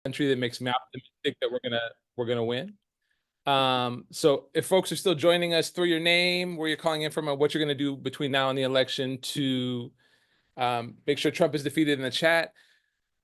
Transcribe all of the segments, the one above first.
country that makes me optimistic that we're gonna win. So if folks are still joining us, throw your name, where you're calling in from, and what you're gonna do between now and the election to make sure Trump is defeated in the chat.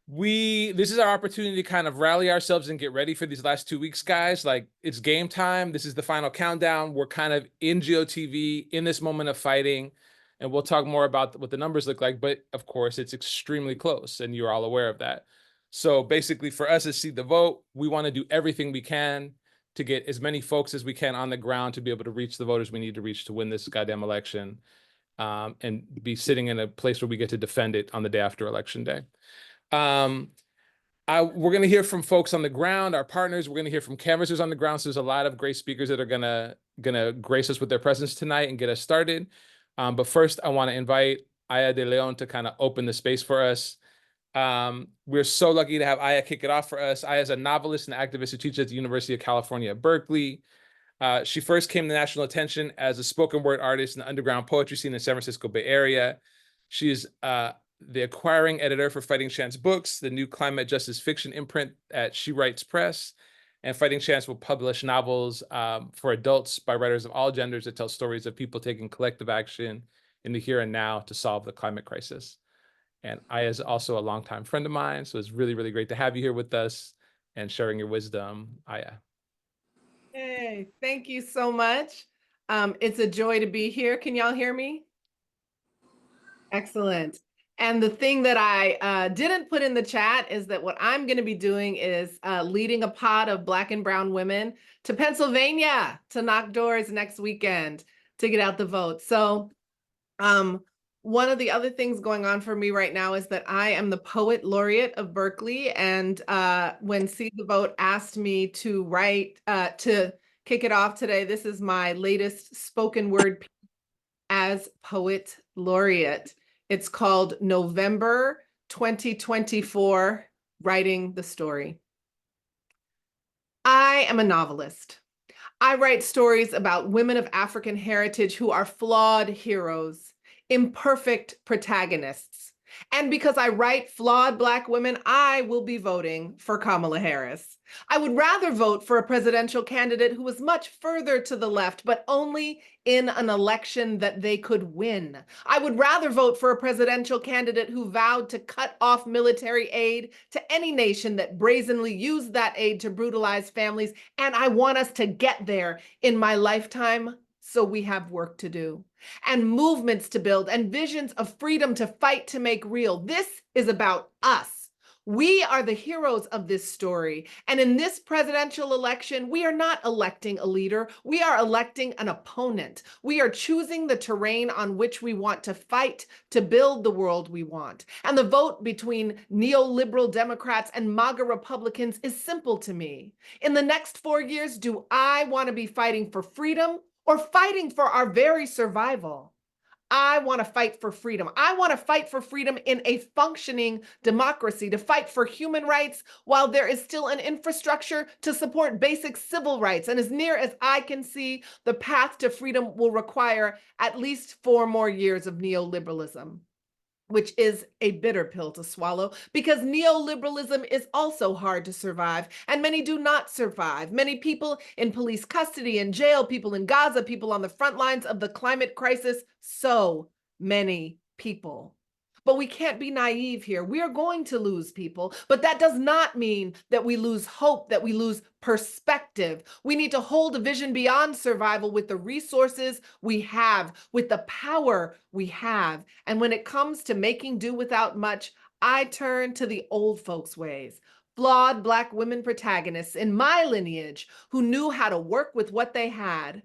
This is our opportunity to kind of rally ourselves and get ready for these last 2 weeks, guys. Like, it's game time. This is the final countdown. We're kind of in GOTV in this moment of fighting, and we'll talk more about what the numbers look like. But of course, it's extremely close, and you're all aware of that. So basically, for us as Seed the Vote, we want to do everything we can to get as many folks as we can on the ground to be able to reach the voters we need to reach to win this goddamn election, and be sitting in a place where we get to defend it on the day after Election Day. We're going to hear from folks on the ground, our partners. We're going to hear from canvassers on the ground. So there's a lot of great speakers that are gonna grace us with their presence tonight and get us started. But first, I want to invite Aya de Leon to kind of open the space for us. We're so lucky to have Aya kick it off for us. Aya is a novelist and activist who teaches at the University of California at Berkeley. She first came to national attention as a spoken word artist in the underground poetry scene in the San Francisco Bay Area. She's the acquiring editor for Fighting Chance Books, the new climate justice fiction imprint at She Writes Press. And Fighting Chance will publish novels for adults by writers of all genders that tell stories of people taking collective action in the here and now to solve the climate crisis. And Aya is also a longtime friend of mine, so it's really, really great to have you here with us and sharing your wisdom, Aya. Hey, thank you so much. It's a joy to be here. Can y'all hear me? Excellent. And the thing that I didn't put in the chat is that what I'm going to be doing is leading a pod of Black and brown women to Pennsylvania to knock doors next weekend to get out the vote. So one of the other things going on for me right now is that I am the poet laureate of Berkeley. And when See the Vote asked me to write, to kick it off today, this is my latest spoken word piece as poet laureate. It's called November 2024, Writing the Story. I am a novelist. I write stories about women of African heritage who are flawed heroes, imperfect protagonists. And because I write flawed Black women, I will be voting for Kamala Harris. I would rather vote for a presidential candidate who was much further to the left, but only in an election that they could win. I would rather vote for a presidential candidate who vowed to cut off military aid to any nation that brazenly used that aid to brutalize families. And I want us to get there in my lifetime. So we have work to do and movements to build and visions of freedom to fight to make real. This is about us. We are the heroes of this story. And in this presidential election, we are not electing a leader. We are electing an opponent. We are choosing the terrain on which we want to fight to build the world we want. And the vote between neoliberal Democrats and MAGA Republicans is simple to me. In the next 4 years, do I want to be fighting for freedom or fighting for our very survival? I want to fight for freedom. I want to fight for freedom in a functioning democracy, to fight for human rights while there is still an infrastructure to support basic civil rights. And as near as I can see, the path to freedom will require at least 4 more years of neoliberalism, which is a bitter pill to swallow, because neoliberalism is also hard to survive, and many do not survive. Many people in police custody, in jail, people in Gaza, people on the front lines of the climate crisis, so many people. But we can't be naive here. We are going to lose people, but that does not mean that we lose hope, that we lose perspective. We need to hold a vision beyond survival with the resources we have, with the power we have. And when it comes to making do without much, I turn to the old folks' ways. Flawed Black women protagonists in my lineage who knew how to work with what they had.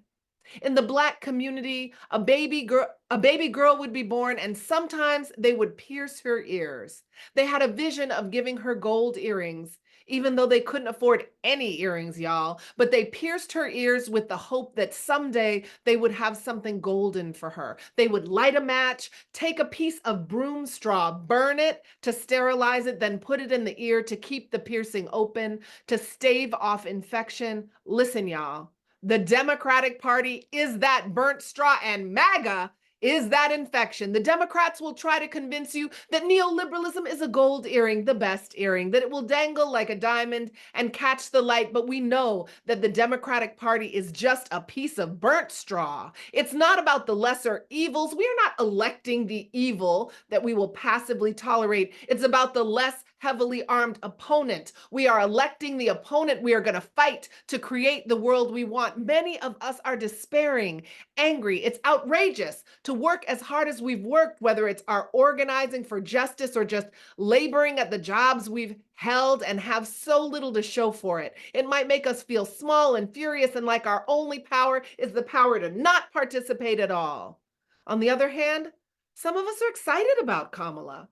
In the Black community, a baby girl would be born, and sometimes they would pierce her ears. They had a vision of giving her gold earrings, even though they couldn't afford any earrings, y'all. But they pierced her ears with the hope that someday they would have something golden for her. They would light a match, take a piece of broom straw, burn it to sterilize it, then put it in the ear to keep the piercing open, to stave off infection. Listen, y'all. The Democratic Party is that burnt straw, and MAGA is that infection. The Democrats will try to convince you that neoliberalism is a gold earring, the best earring, that it will dangle like a diamond and catch the light. But we know that the Democratic Party is just a piece of burnt straw. It's not about the lesser evils. We are not electing the evil that we will passively tolerate. It's about the less heavily armed opponent. We are electing the opponent we are going to fight to create the world we want. Many of us are despairing, angry. It's outrageous to work as hard as we've worked, whether it's our organizing for justice or just laboring at the jobs we've held and have so little to show for it. It might make us feel small and furious and like our only power is the power to not participate at all. On the other hand, some of us are excited about Kamala.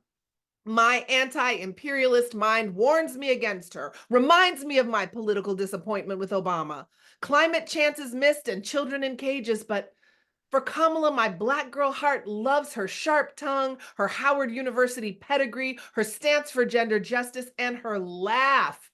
My anti-imperialist mind warns me against her, reminds me of my political disappointment with Obama. Climate chances missed and children in cages, but for Kamala, my Black girl heart loves her sharp tongue, her Howard University pedigree, her stance for gender justice, and her laugh.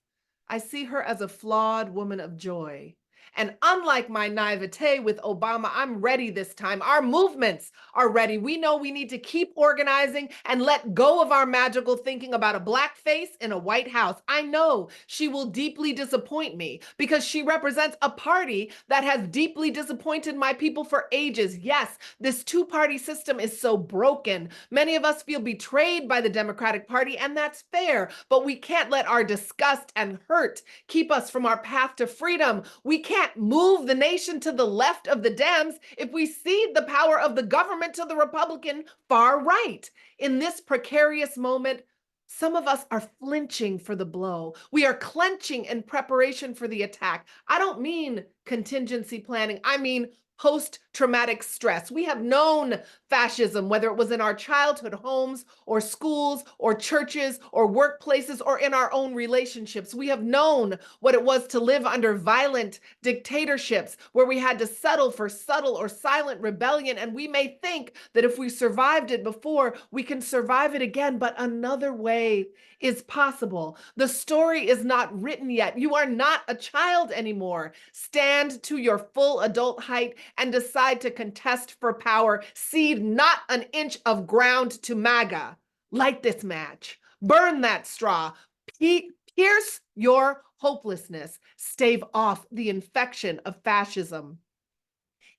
I see her as a flawed woman of joy. And unlike my naivete with Obama, I'm ready this time. Our movements are ready. We know we need to keep organizing and let go of our magical thinking about a Black face in a White House. I know she will deeply disappoint me because she represents a party that has deeply disappointed my people for ages. Yes, this two-party system is so broken. Many of us feel betrayed by the Democratic Party, and that's fair, but we can't let our disgust and hurt keep us from our path to freedom. We can't move the nation to the left of the Dems if we cede the power of the government to the Republican far right. In this precarious moment, some of us are flinching for the blow. We are clenching in preparation for the attack. I don't mean contingency planning. I mean post-traumatic stress. We have known fascism, whether it was in our childhood homes or schools or churches or workplaces or in our own relationships. We have known what it was to live under violent dictatorships where we had to settle for subtle or silent rebellion. And we may think that if we survived it before, we can survive it again, but another way is possible. The story is not written yet. You are not a child anymore. Stand to your full adult height and decide to contest for power. Cede not an inch of ground to MAGA. Light this match. Burn that straw. Pierce your hopelessness. Stave off the infection of fascism.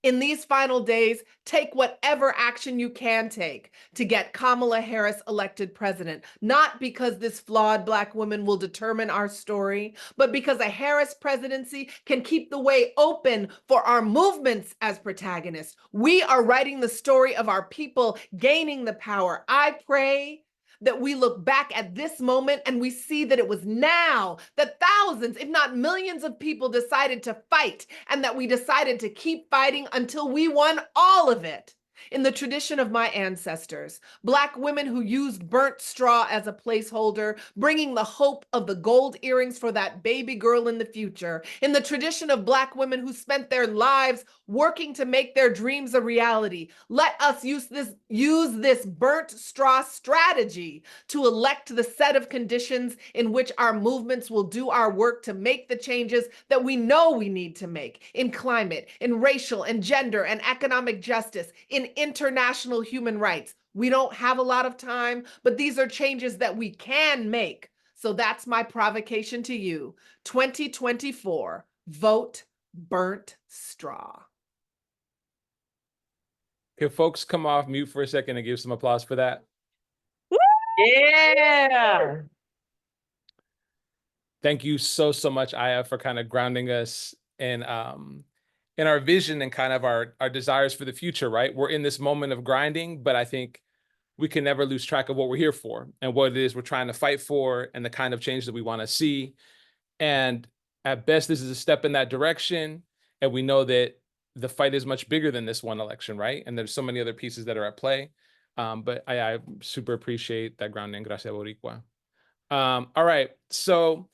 In these final days, take whatever action you can take to get Kamala Harris elected president, not because this flawed Black woman will determine our story, but because a Harris presidency can keep the way open for our movements as protagonists. We are writing the story of our people gaining the power. I pray that we look back at this moment and we see that it was now that thousands, if not millions of people decided to fight and that we decided to keep fighting until we won all of it. In the tradition of my ancestors, Black women who used burnt straw as a placeholder, bringing the hope of the gold earrings for that baby girl in the future. In the tradition of Black women who spent their lives working to make their dreams a reality, let us use this burnt straw strategy to elect the set of conditions in which our movements will do our work to make the changes that we know we need to make in climate, in racial and gender and economic justice, in international human rights. We don't have a lot of time, but these are changes that we can make. So that's my provocation to you. 2024, vote burnt straw. Can folks come off mute for a second and give some applause for that? Yeah. Thank you so much, Aya, for kind of grounding us in our vision and kind of our desires for the future, right? We're in this moment of grinding, but I think we can never lose track of what we're here for and what it is we're trying to fight for and the kind of change that we want to see. And at best, this is a step in that direction. And we know that the fight is much bigger than this one election, right? And there's so many other pieces that are at play. But I super appreciate that grounding. Gracias, Boricua. All right, so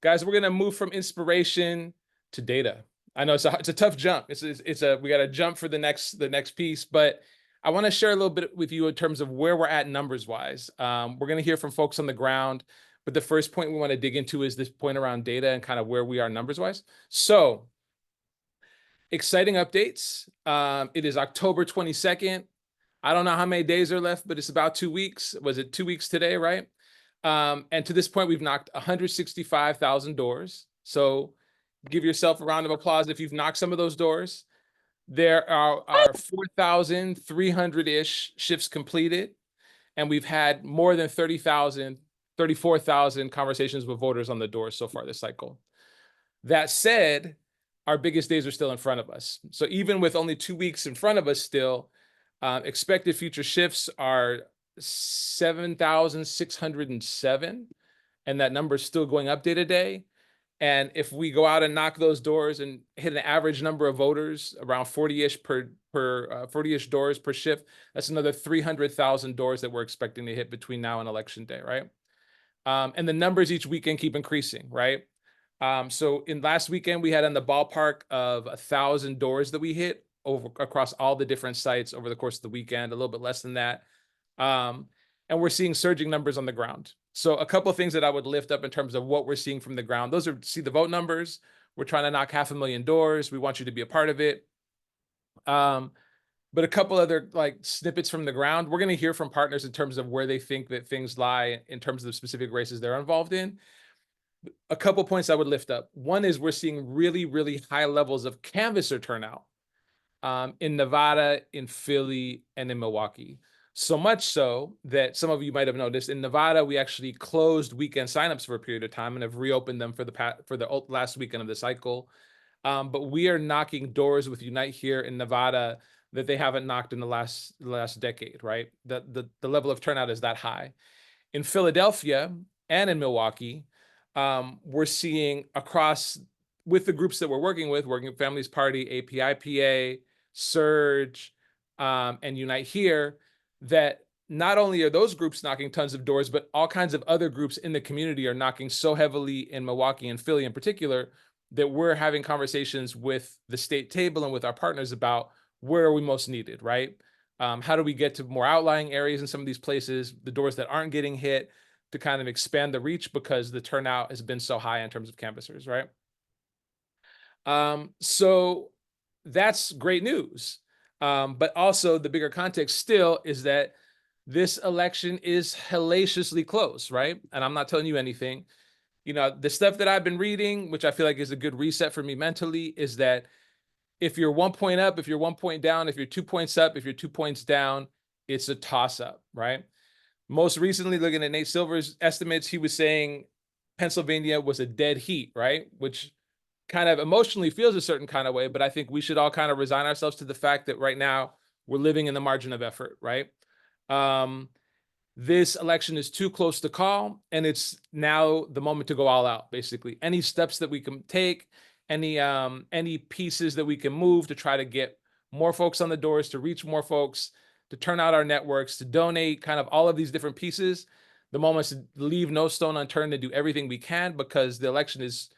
guys, we're gonna move from inspiration to data. I know it's a tough jump. We got to jump for the next piece, but I want to share a little bit with you in terms of where we're at numbers wise. We're going to hear from folks on the ground, but the first point we want to dig into is this point around data and kind of where we are numbers wise. So exciting updates. It is October 22nd. I don't know how many days are left, but it's about 2 weeks. Was it 2 weeks today, right? And to this point, we've knocked 165,000 doors. So give yourself a round of applause if you've knocked some of those doors. There are 4,300-ish shifts completed, and we've had more than 34,000 conversations with voters on the doors so far this cycle. That said, our biggest days are still in front of us. So even with only 2 weeks in front of us still, expected future shifts are 7,607, and that number is still going up day to day. And if we go out and knock those doors and hit an average number of voters around 40-ish 40-ish doors per shift, that's another 300,000 doors that we're expecting to hit between now and election day, right? And the numbers each weekend keep increasing, right? So in last weekend, we had in the ballpark of 1,000 doors that we hit over across all the different sites over the course of the weekend, a little bit less than that. And we're seeing surging numbers on the ground. So a couple of things that I would lift up in terms of what we're seeing from the ground. Those are see the vote numbers. We're trying to knock 500,000 doors. We want you to be a part of it. But a couple other like snippets from the ground. We're going to hear from partners in terms of where they think that things lie in terms of the specific races they're involved in. A couple points I would lift up. One is we're seeing really, really high levels of canvasser turnout in Nevada, in Philly, and in Milwaukee. So much so that some of you might have noticed in Nevada, we actually closed weekend signups for a period of time and have reopened them for the last weekend of the cycle. But we are knocking doors with Unite Here in Nevada that they haven't knocked in the last decade, right? The level of turnout is that high. In Philadelphia and in Milwaukee, we're seeing across with the groups that we're working with, Working Families Party, APIPA, Surge, and Unite Here, that not only are those groups knocking tons of doors, but all kinds of other groups in the community are knocking so heavily in Milwaukee and Philly in particular that we're having conversations with the state table and with our partners about where are we most needed, right? How do we get to more outlying areas in some of these places, the doors that aren't getting hit, to kind of expand the reach because the turnout has been so high in terms of canvassers, right? So that's great news. But also the bigger context still is that this election is hellaciously close, right? And I'm not telling you anything. You know, the stuff that I've been reading, which I feel like is a good reset for me mentally, is that if you're 1 point up, if you're 1 point down, if you're 2 points up, if you're 2 points down, it's a toss up, right? Most recently, looking at Nate Silver's estimates, he was saying Pennsylvania was a dead heat, right? Which kind of emotionally feels a certain kind of way, but I think we should all kind of resign ourselves to the fact that right now we're living in the margin of effort, right? This election is too close to call, and it's now the moment to go all out, basically. Any steps that we can take, any pieces that we can move to try to get more folks on the doors, to reach more folks, to turn out our networks, to donate, kind of all of these different pieces. The moment to leave no stone unturned and do everything we can, because the election is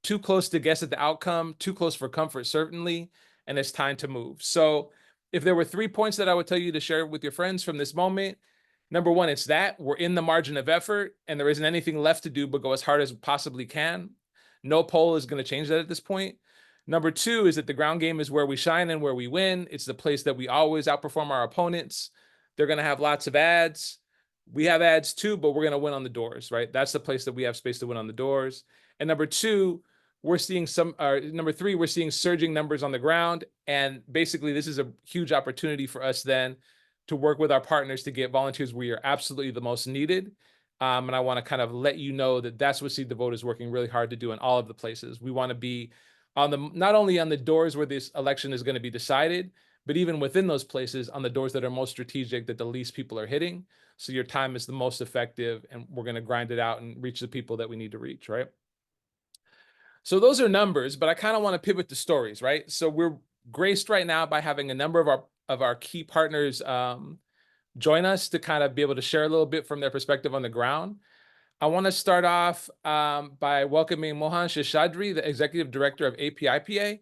too close to guess at the outcome, too close for comfort, certainly, and it's time to move. So if there were 3 points that I would tell you to share with your friends from this moment, number one, it's that we're in the margin of effort and there isn't anything left to do but go as hard as we possibly can. No poll is going to change that at this point. Number two is that the ground game is where we shine and where we win. It's the place that we always outperform our opponents. They're going to have lots of ads. We have ads too, but we're going to win on the doors, right? That's the place that we have space to win on the doors. And number two, we're seeing number three, we're seeing surging numbers on the ground. And basically, this is a huge opportunity for us then to work with our partners to get volunteers where you're absolutely the most needed. And I want to kind of let you know that that's what Seed the Vote is working really hard to do in all of the places. We want to be on the not only on the doors where this election is going to be decided, but even within those places on the doors that are most strategic, that the least people are hitting. So your time is the most effective, and we're going to grind it out and reach the people that we need to reach, right? So those are numbers, but I kind of want to pivot to stories, right? So we're graced right now by having a number of our key partners join us to kind of be able to share a little bit from their perspective on the ground. I want to start off by welcoming Mohan Seshadri, the Executive Director of APIPA.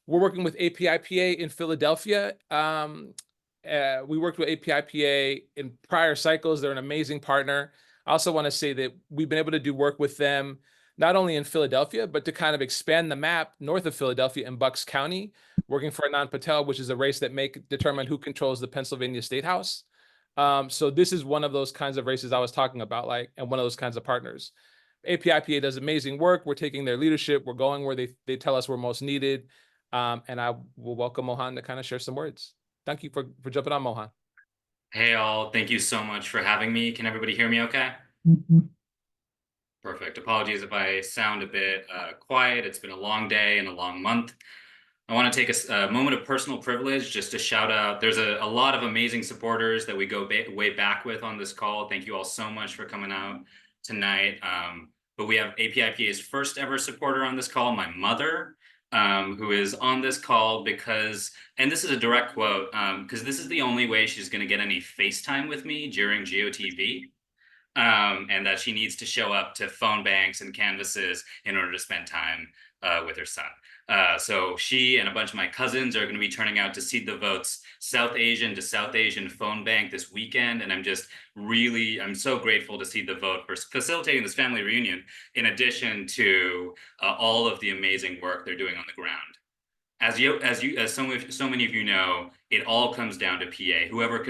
We're working with APIPA in Philadelphia. We worked with APIPA in prior cycles. They're an amazing partner. I also want to say that we've been able to do work with them not only in Philadelphia, but to kind of expand the map north of Philadelphia in Bucks County, working for Anand Patel, which is a race that may determine who controls the Pennsylvania State House. So this is one of those kinds of races I was talking about, like, and one of those kinds of partners. APIPA does amazing work. We're taking their leadership. We're going where they tell us we're most needed. And I will welcome Mohan to kind of share some words. Thank you for jumping on, Mohan. Hey all, thank you so much for having me. Can everybody hear me okay? Perfect. Apologies if I sound a bit quiet. It's been a long day and a long month. I want to take a moment of personal privilege just to shout out. There's a lot of amazing supporters that we go way back with on this call. Thank you all so much for coming out tonight. But we have APIPA's first ever supporter on this call, my mother, who is on this call because, and this is a direct quote, because this is the only way she's going to get any FaceTime with me during GOTV. And that she needs to show up to phone banks and canvases in order to spend time with her son. So she and a bunch of my cousins are going to be turning out to Seed the Vote's South Asian to South Asian phone bank this weekend. And I'm so grateful to Seed the Vote for facilitating this family reunion, in addition to all of the amazing work they're doing on the ground. As so many of you know, it all comes down to PA. Whoever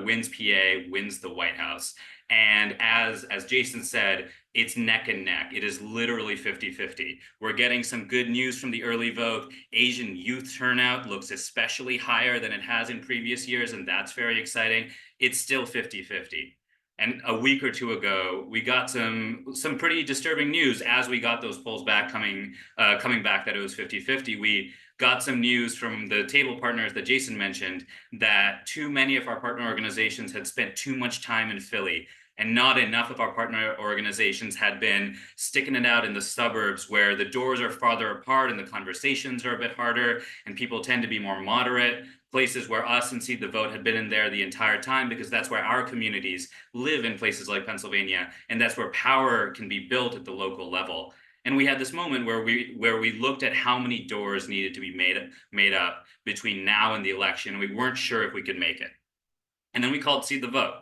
wins PA wins the White House. And as Jason said, it's neck and neck. It is literally 50-50. We're getting some good news from the early vote. Asian youth turnout looks especially higher than it has in previous years, and that's very exciting. It's still 50-50. And a week or two ago, we got some pretty disturbing news as we got those polls back coming back that it was 50-50. We got some news from the table partners that Jason mentioned that too many of our partner organizations had spent too much time in Philly, and not enough of our partner organizations had been sticking it out in the suburbs where the doors are farther apart and the conversations are a bit harder and people tend to be more moderate. Places where us and Seed the Vote had been in there the entire time, because that's where our communities live in places like Pennsylvania, and that's where power can be built at the local level. And we had this moment where we looked at how many doors needed to be made up between now and the election. We weren't sure if we could make it. And then we called Seed the Vote.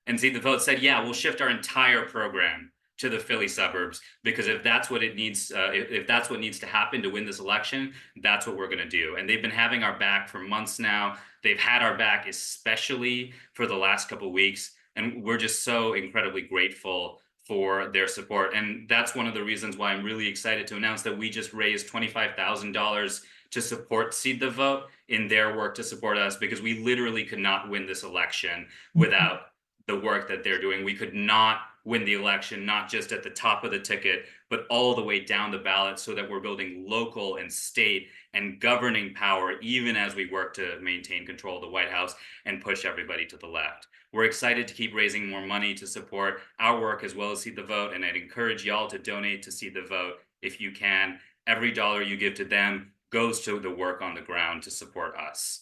And Seed the Vote said, yeah, we'll shift our entire program to the Philly suburbs, because if that's what it needs, if that's what needs to happen to win this election, that's what we're going to do. And they've been having our back for months now. They've had our back, especially for the last couple of weeks. And we're just so incredibly grateful for their support. And that's one of the reasons why I'm really excited to announce that we just raised $25,000 to support Seed the Vote in their work to support us, because we literally could not win this election without the work that they're doing. We could not win the election, not just at the top of the ticket, but all the way down the ballot, so that we're building local and state and governing power, even as we work to maintain control of the White House and push everybody to the left. We're excited to keep raising more money to support our work as well as Seed the Vote, and I'd encourage y'all to donate to Seed the Vote if you can. Every dollar you give to them goes to the work on the ground to support us.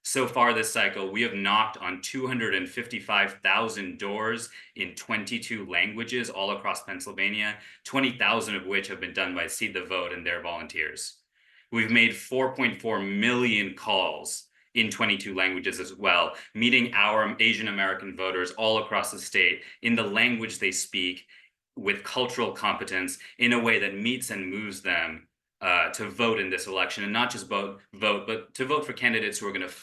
So far this cycle, we have knocked on 255,000 doors in 22 languages all across Pennsylvania, 20,000 of which have been done by Seed the Vote and their volunteers. We've made 4.4 million calls in 22 languages as well, meeting our Asian American voters all across the state in the language they speak, with cultural competence, in a way that meets and moves them to vote in this election, and not just vote, but to vote for candidates who are going to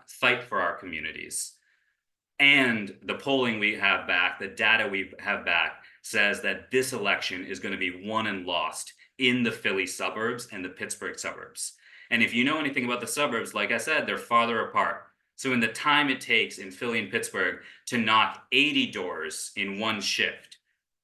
fight for our communities. And the polling we have back, the data we have back, says that this election is going to be won and lost in the Philly suburbs and the Pittsburgh suburbs. And if you know anything about the suburbs, like I said, they're farther apart. So in the time it takes in Philly and Pittsburgh to knock 80 doors in one shift,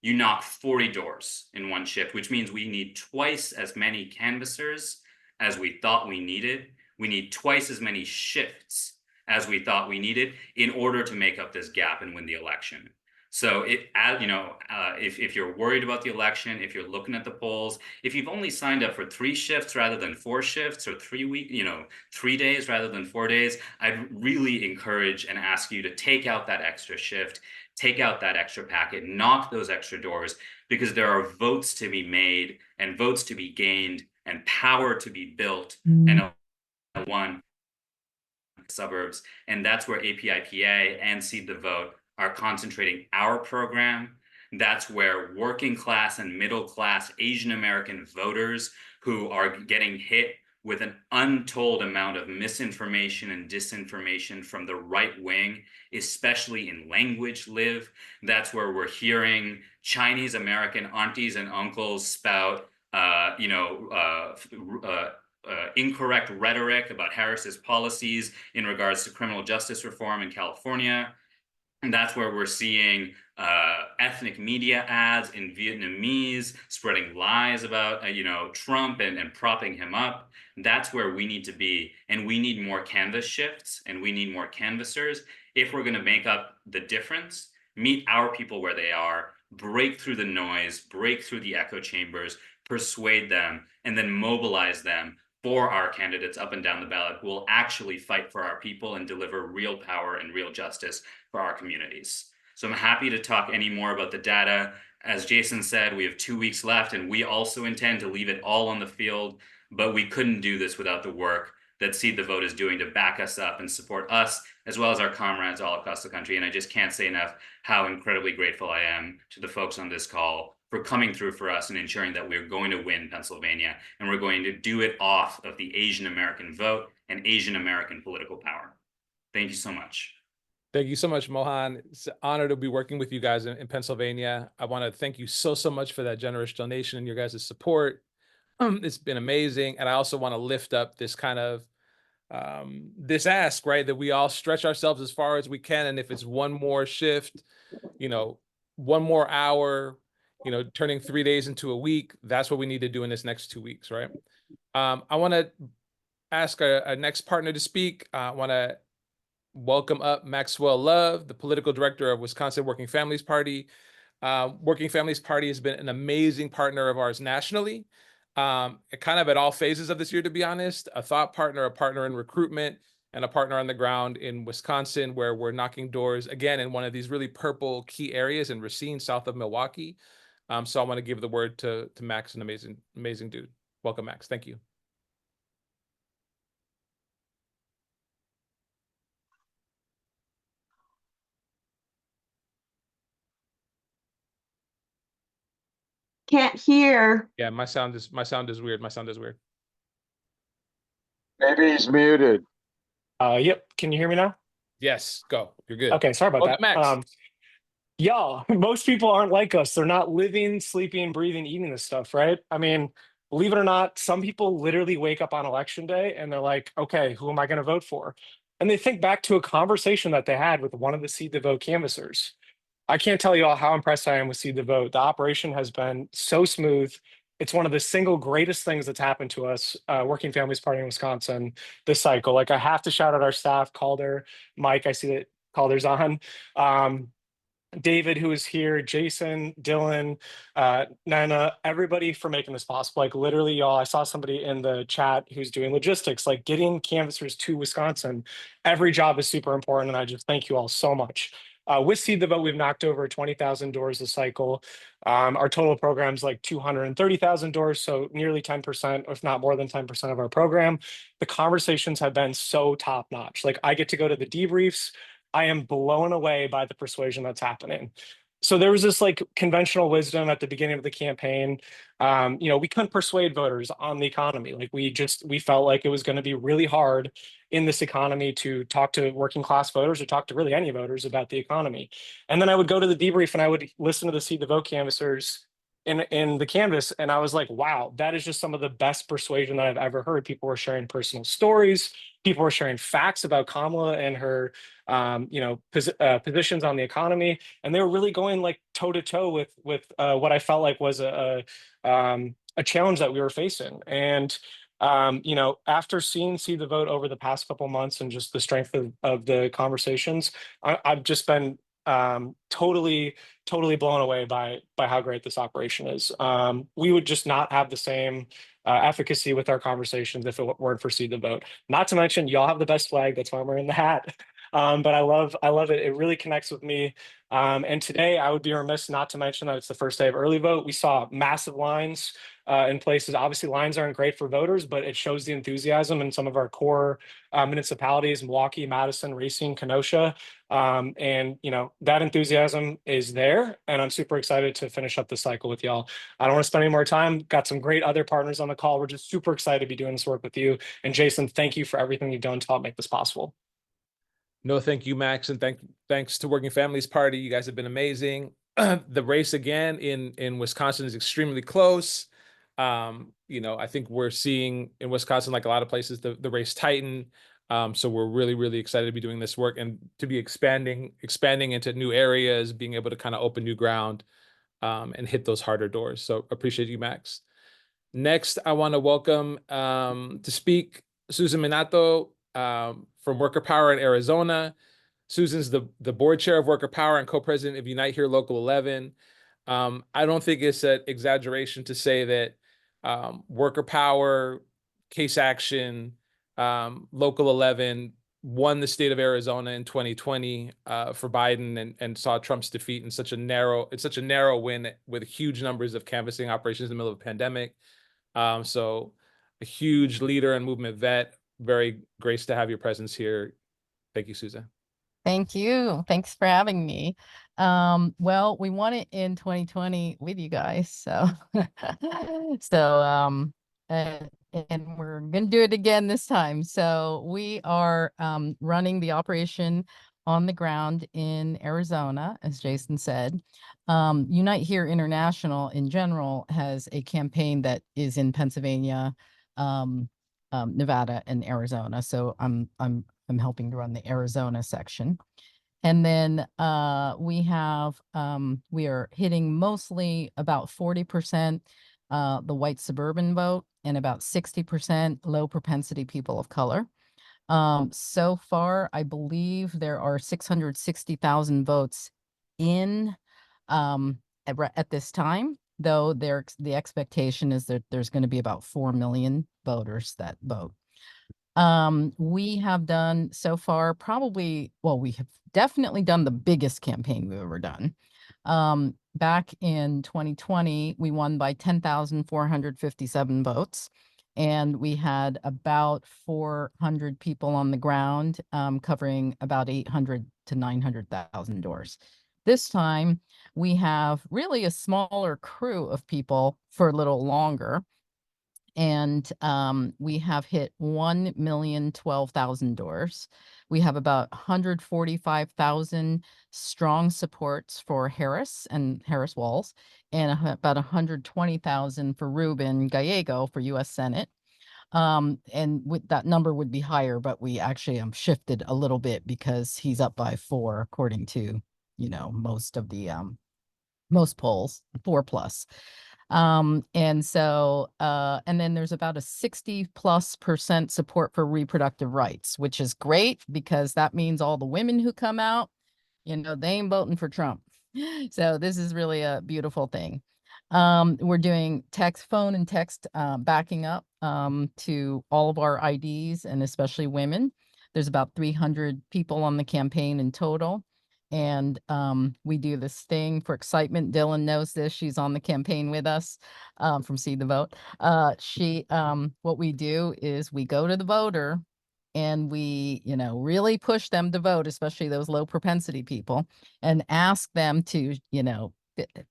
you knock 40 doors in one shift, which means we need twice as many canvassers as we thought we needed. We need twice as many shifts as we thought we needed in order to make up this gap and win the election. So if you're worried about the election, if you're looking at the polls, if you've only signed up for 3 shifts rather than 4 shifts, or 3 days rather than 4 days, I'd really encourage and ask you to take out that extra shift, take out that extra packet, knock those extra doors, because there are votes to be made and votes to be gained and power to be built and one suburbs. And that's where APIPA and Seed the Vote are concentrating our program. That's where working class and middle class Asian American voters who are getting hit with an untold amount of misinformation and disinformation from the right wing, especially in language, live. That's where we're hearing Chinese American aunties and uncles spout, incorrect rhetoric about Harris's policies in regards to criminal justice reform in California. And that's where we're seeing ethnic media ads in Vietnamese spreading lies about Trump and propping him up. That's where we need to be, and we need more canvas shifts, and we need more canvassers if we're going to make up the difference. Meet our people where they are, break through the noise, break through the echo chambers, persuade them, and then mobilize them for our candidates up and down the ballot who will actually fight for our people and deliver real power and real justice for our communities. So I'm happy to talk any more about the data. As Jason said, we have 2 weeks left, and we also intend to leave it all on the field, but we couldn't do this without the work that Seed the Vote is doing to back us up and support us, as well as our comrades all across the country. And I just can't say enough how incredibly grateful I am to the folks on this call for coming through for us and ensuring that we're going to win Pennsylvania, and we're going to do it off of the Asian American vote and Asian American political power. Thank you so much. Thank you so much, Mohan. It's an honor to be working with you guys in Pennsylvania. I want to thank you so much for that generous donation and your guys' support. It's been amazing. And I also want to lift up this kind of this ask, right, that we all stretch ourselves as far as we can. And if it's one more shift, one more hour, turning 3 days into a week, that's what we need to do in this next 2 weeks, right? I want to ask our next partner to speak. I want to welcome up Maxwell Love, the political director of Wisconsin Working Families Party. Working Families Party has been an amazing partner of ours nationally, kind of at all phases of this year, to be honest. A thought partner, a partner in recruitment, and a partner on the ground in Wisconsin, where we're knocking doors, again, in one of these really purple key areas in Racine, south of Milwaukee. So I want to give the word to Max, an amazing dude. Welcome, Max. Thank you. Can't hear. Yeah, my sound is weird. My sound is weird. Maybe he's muted. Yep. Can you hear me now? Yes, go. You're good. Okay, sorry about Welcome, that. Max. Yeah, most people aren't like us. They're not living, sleeping, breathing, eating this stuff, right? I mean, believe it or not, some people literally wake up on election day and they're like, okay, who am I going to vote for? And they think back to a conversation that they had with one of the Seed the Vote canvassers. I can't tell you all how impressed I am with Seed the Vote. The operation has been so smooth. It's one of the single greatest things that's happened to us, Working Families Party in Wisconsin, this cycle. Like, I have to shout out our staff, Calder, Mike, I see that Calder's on, David, who is here, Jason, Dylan, Nana, everybody for making this possible. Like, literally, y'all, I saw somebody in the chat who's doing logistics, like getting canvassers to Wisconsin. Every job is super important, and I just thank you all so much. With Seed the Vote, we've knocked over 20,000 doors this cycle. Our total program is like 230,000 doors, so nearly 10%, if not more than 10% of our program. The conversations have been so top notch. Like, I get to go to the debriefs. I am blown away by the persuasion that's happening. So there was this like conventional wisdom at the beginning of the campaign. We couldn't persuade voters on the economy. Like, we felt like it was going to be really hard in this economy to talk to working class voters or talk to really any voters about the economy. And then I would go to the debrief and I would listen to the Seed the Vote canvassers in the canvas, and I was like, wow, that is just some of the best persuasion that I've ever heard. People were sharing personal stories. People were sharing facts about Kamala and her positions on the economy, and they were really going like toe to toe with what I felt like was a challenge that we were facing. And after seeing Seed the Vote over the past couple months and just the strength of the conversations, I've just been totally blown away by how great this operation is. We would just not have the same efficacy with our conversations if it weren't for Seed the Vote. Not to mention, y'all have the best flag. That's why I'm wearing the hat. But I love it. It really connects with me. And today I would be remiss not to mention that it's the first day of early vote. We saw massive lines in places. Obviously, lines aren't great for voters, but it shows the enthusiasm in some of our core municipalities: Milwaukee, Madison, Racine, Kenosha. And that enthusiasm is there, and I'm super excited to finish up the cycle with y'all. I don't want to spend any more time. Got some great other partners on the call. We're just super excited to be doing this work with you. And Jason, thank you for everything you've done to help make this possible. No, thank you, Max, and thanks to Working Families Party. You guys have been amazing. The race again in Wisconsin is extremely close. I think we're seeing in Wisconsin, like a lot of places, the race tighten. So we're really, really excited to be doing this work and to be expanding into new areas, being able to kind of open new ground, and hit those harder doors. So appreciate you, Max. Next, I want to welcome to speak Susan Minato from Worker Power in Arizona. Susan's the board chair of Worker Power and co-president of Unite Here Local 11. I don't think it's an exaggeration to say that Worker Power, Case Action, Local 11 won the state of Arizona in 2020 for Biden and saw Trump's defeat in such a narrow win with huge numbers of canvassing operations in the middle of a pandemic. So a huge leader and movement vet. Very gracious to have your presence here. Thank you, Susan. Thank you. Thanks for having me. Well, we won it in 2020 with you guys. So, and we're going to do it again this time. So we are running the operation on the ground in Arizona, as Jason said. Unite Here International in general has a campaign that is in Pennsylvania, Nevada, and Arizona. So I'm helping to run the Arizona section. And then we are hitting mostly about 40% the white suburban vote and about 60% low propensity people of color. So far, I believe there are 660,000 votes in at this time, though the expectation is that there's going to be about 4 million voters that vote. We have done so far we have definitely done the biggest campaign we've ever done. Back in 2020, we won by 10,457 votes, and we had about 400 people on the ground, covering about 800 to 900,000 doors. This time, we have really a smaller crew of people for a little longer. And we have hit 1,012,000 doors. We have about 145,000 strong supports for Harris and Harris Walls, and about 120,000 for Ruben Gallego for U.S. Senate. And with that number would be higher, but we actually shifted a little bit because he's up by 4, according to most of the most polls, 4+. And so, and then there's about a 60+% support for reproductive rights, which is great because that means all the women who come out, they ain't voting for Trump. So this is really a beautiful thing. We're doing phone and text backing up to all of our IDs, and especially women. There's about 300 people on the campaign in total. And we do this thing for excitement. Dylan knows this. She's on the campaign with us from See the Vote. What we do is we go to the voter and we, really push them to vote, especially those low propensity people, and ask them to,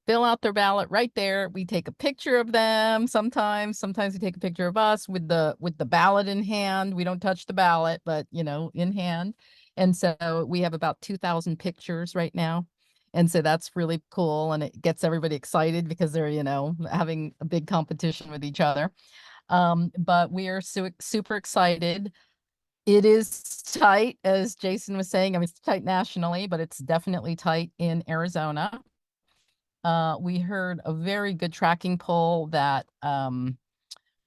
fill out their ballot right there. We take a picture of them. Sometimes we take a picture of us with the ballot in hand. We don't touch the ballot, but in hand. And so we have about 2,000 pictures right now. And so that's really cool. And it gets everybody excited because they're, having a big competition with each other. But we are super excited. It is tight, as Jason was saying. I mean, it's tight nationally, but it's definitely tight in Arizona. We heard a very good tracking poll that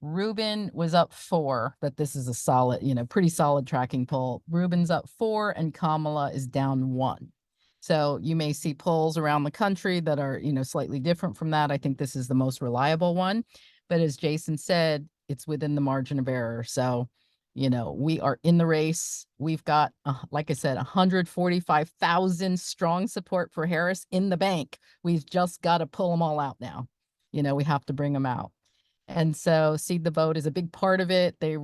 Ruben was up 4, that this is a solid, pretty solid tracking poll. Ruben's up 4 and Kamala is down 1. So you may see polls around the country that are, slightly different from that. I think this is the most reliable one. But as Jason said, it's within the margin of error. So, we are in the race. We've got, like I said, 145,000 strong support for Harris in the bank. We've just got to pull them all out now. We have to bring them out. And so Seed the Vote is a big part of it. They,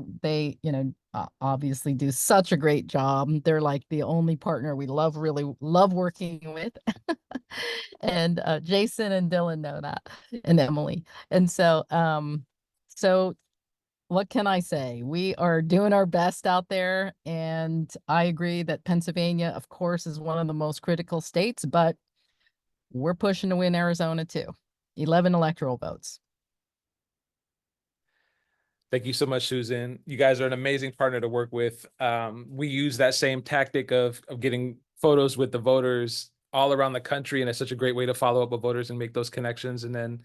obviously do such a great job. They're like the only partner we really love working with. And Jason and Dylan know that, and Emily. And so what can I say? We are doing our best out there. And I agree that Pennsylvania, of course, is one of the most critical states, but we're pushing to win Arizona too. 11 electoral votes. Thank you so much, Susan. You guys are an amazing partner to work with. We use that same tactic of getting photos with the voters all around the country, and it's such a great way to follow up with voters and make those connections, and then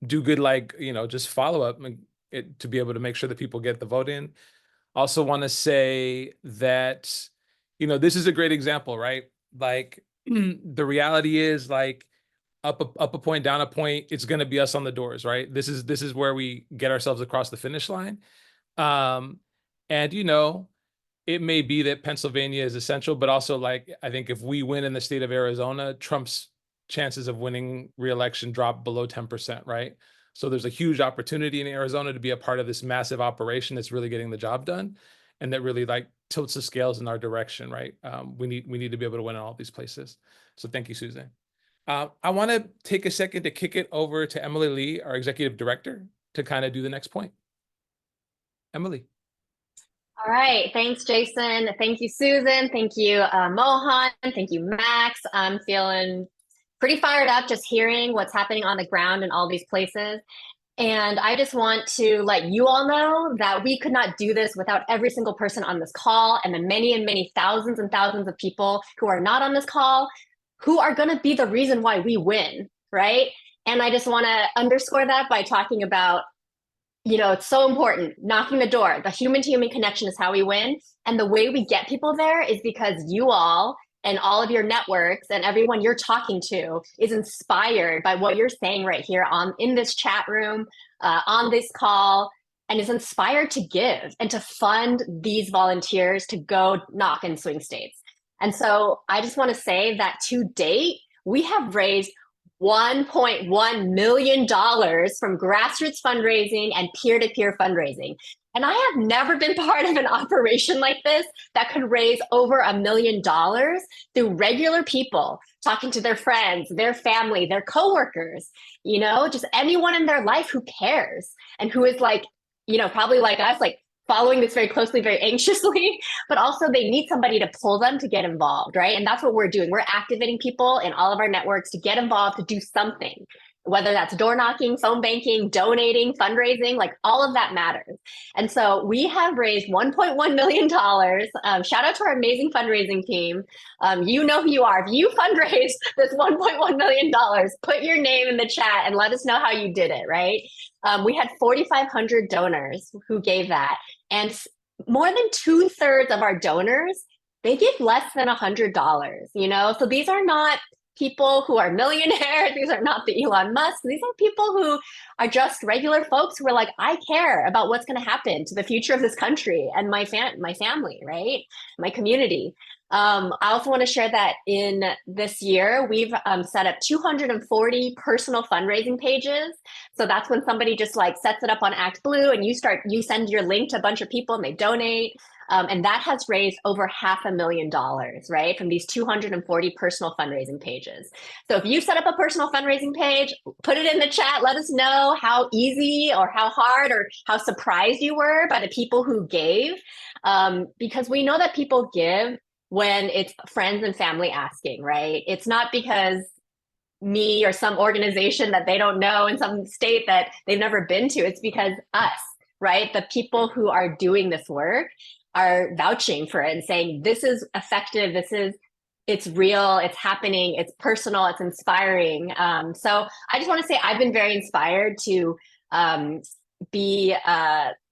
do good, like, just follow up to be able to make sure that people get the vote in. Also want to say that, this is a great example, right? Like, the reality is, like, up a point, down a point, it's going to be us on the doors, right? This is where we get ourselves across the finish line. And it may be that Pennsylvania is essential, but also, like, I think if we win in the state of Arizona, Trump's chances of winning re-election drop below 10%, right? So there's a huge opportunity in Arizona to be a part of this massive operation that's really getting the job done, and that really, like, tilts the scales in our direction, right? We need to be able to win in all these places. So thank you, Susan. I want to take a second to kick it over to Emily Lee, our executive director, to kind of do the next point. Emily. All right. Thanks, Jason. Thank you, Susan. Thank you, Mohan. Thank you, Max. I'm feeling pretty fired up just hearing what's happening on the ground in all these places. And I just want to let you all know that we could not do this without every single person on this call, and the many and many thousands and thousands of people who are not on this call, who are going to be the reason why we win, right? And I just want to underscore that by talking about, it's so important, knocking the door. The human-to-human connection is how we win. And the way we get people there is because you all and all of your networks and everyone you're talking to is inspired by what you're saying right here in this chat room, on this call, and is inspired to give and to fund these volunteers to go knock in swing states. And so I just want to say that to date, we have raised $1.1 million from grassroots fundraising and peer-to-peer fundraising. And I have never been part of an operation like this that could raise over $1 million through regular people talking to their friends, their family, their coworkers, just anyone in their life who cares and who is like, probably like us, like following this very closely, very anxiously, but also they need somebody to pull them to get involved, right? And that's what we're doing. We're activating people in all of our networks to get involved, to do something, whether that's door knocking, phone banking, donating, fundraising, like all of that matters. And so we have raised $1.1 million. Shout out to our amazing fundraising team. You know who you are. If you fundraise this $1.1 million, put your name in the chat and let us know how you did it, right? We had 4,500 donors who gave that. And more than 2/3 of our donors, they give less than $100, So these are not people who are millionaires. These are not the Elon Musk. These are people who are just regular folks who are like, I care about what's going to happen to the future of this country and my family, right? My community. I also want to share that in this year, we've set up 240 personal fundraising pages. So that's when somebody just like sets it up on ActBlue and you send your link to a bunch of people and they donate. And that has raised over $500,000, right? From these 240 personal fundraising pages. So if you set up a personal fundraising page, put it in the chat, let us know how easy or how hard or how surprised you were by the people who gave. Because we know that people give when it's friends and family asking, right? It's not because me or some organization that they don't know in some state that they've never been to. It's because us, right? The people who are doing this work are vouching for it and saying, this is effective, it's real, it's happening, it's personal, it's inspiring. So I just want to say I've been very inspired to be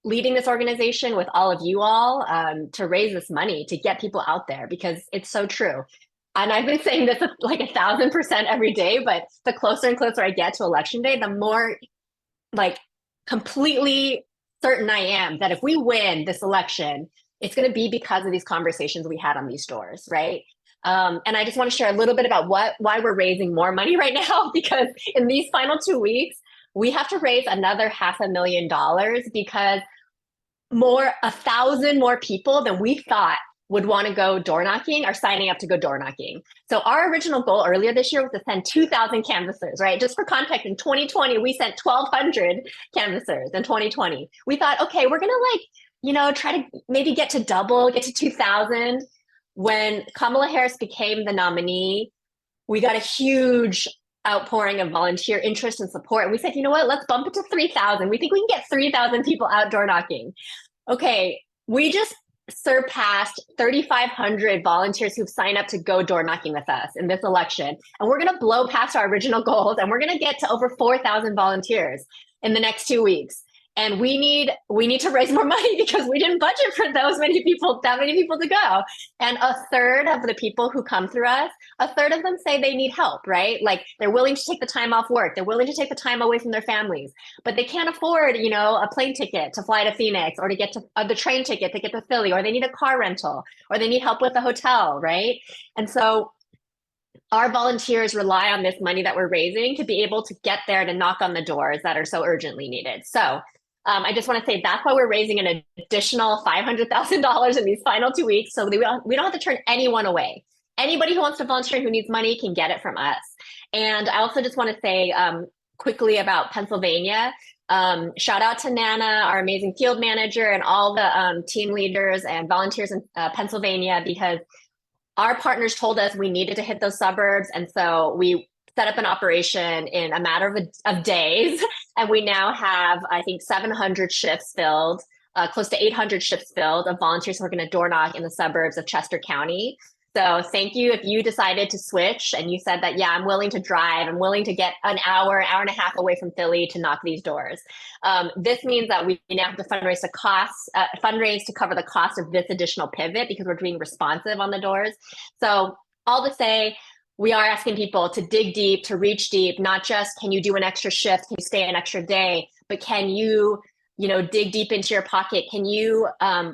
leading this organization with all of you all to raise this money, to get people out there, because it's so true. And I've been saying this like 1,000% every day, but the closer and closer I get to election day, the more like completely certain I am that if we win this election, it's going to be because of these conversations we had on these doors, right? And I just want to share a little bit about why we're raising more money right now, because in these final 2 weeks, we have to raise another $500,000 because 1,000 more people than we thought would want to go door knocking are signing up to go door knocking. So our original goal earlier this year was to send 2,000 canvassers, right? Just for context, in 2020, we sent 1,200 canvassers in 2020. We thought, okay, we're going to try to maybe get to double, get to 2,000. When Kamala Harris became the nominee, we got a huge outpouring of volunteer interest and support. And we said, you know what, let's bump it to 3,000. We think we can get 3,000 people out door knocking. Okay, we just surpassed 3,500 volunteers who've signed up to go door knocking with us in this election. And we're going to blow past our original goals, and we're going to get to over 4,000 volunteers in the next 2 weeks. And we need to raise more money because we didn't budget for that many people to go. And a third of the people who come through us, a third of them say they need help, right? Like they're willing to take the time off work. They're willing to take the time away from their families, but they can't afford, a plane ticket to fly to Phoenix, or to get to the train ticket to get to Philly, or they need a car rental, or they need help with a hotel, right? And so our volunteers rely on this money that we're raising to be able to get there to knock on the doors that are so urgently needed. So I just want to say that's why we're raising an additional $500,000 in these final 2 weeks. So we don't have to turn anyone away. Anybody who wants to volunteer who needs money can get it from us. And I also just want to say quickly about Pennsylvania. Shout out to Nana, our amazing field manager, and all the team leaders and volunteers in Pennsylvania, because our partners told us we needed to hit those suburbs. And so we set up an operation in a matter of days. And we now have, I think, 700 shifts filled, close to 800 shifts filled of volunteers who are going to door knock in the suburbs of Chester County. So thank you if you decided to switch and you said that, yeah, I'm willing to drive, I'm willing to get an hour and a half away from Philly to knock these doors. This means that we now have to fundraise to cover the cost of this additional pivot because we're being responsive on the doors. So all to say, we are asking people to dig deep, to reach deep, not just can you do an extra shift, can you stay an extra day, but can you dig deep into your pocket? Can you